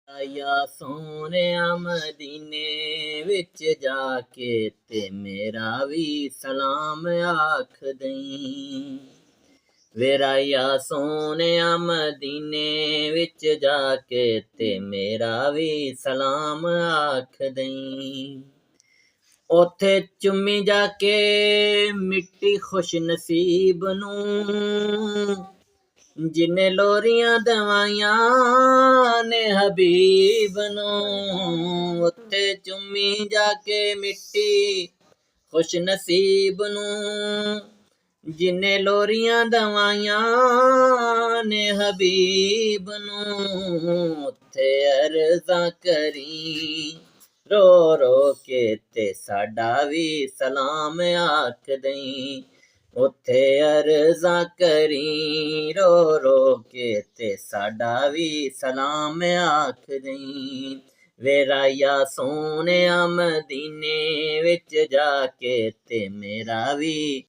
ਆਇਆ ਸੋਹਣਿਆ ਮਦੀਨੇ ਵਿੱਚ ਜਾ ਕੇ ਤੇ ਮੇਰਾ ਵੀ ਸਲਾਮ ਆਖ ਦਈ। ਵੇਰਾਇਆ ਸੋਹਣਿਆ ਮਦੀਨੇ ਵਿੱਚ ਜਾ ਕੇ ਤੇ ਮੇਰਾ ਵੀ ਸਲਾਮ ਆਖ ਦਈ। ਉੱਥੇ ਚੁੰਮੀ ਜਾ ਕੇ ਮਿੱਟੀ ਖੁਸ਼ ਨਸੀਬ ਨੂੰ, ਜਿਨੇ ਲੋਰੀਆਂ ਦਵਾਈਆਂ ਨੇ ਹਬੀਬ ਨੂੰ। ਉੱਥੇ ਚੁੰਮੀ ਜਾ ਕੇ ਮਿੱਟੀ ਖੁਸ਼ ਨਸੀਬ ਨੂੰ, ਜਿਨੇ ਲੋਰੀਆਂ ਦਵਾਈਆਂ ਨੇ ਹਬੀਬ ਨੂੰ। ਉੱਥੇ ਅਰਜ਼ਾਂ ਕਰੀ ਰੋ ਰੋ ਕੇ ਤੇ ਸਾਡਾ ਵੀ ਸਲਾਮ ਆਖ ਦਈ। ਉੱਥੇ ਅਰਜ਼ਾਂ ਕਰੀ ਰੋ ਰੋ ਕੇ ਤੇ ਸਾਡਾ ਵੀ ਸਲਾਮ ਆਖ ਦਈ। ਵੇਰਾਇਆ ਸੋਹਣਿਆ ਮਦੀਨੇ ਵਿੱਚ ਜਾ ਕੇ ਤੇ ਮੇਰਾ ਵੀ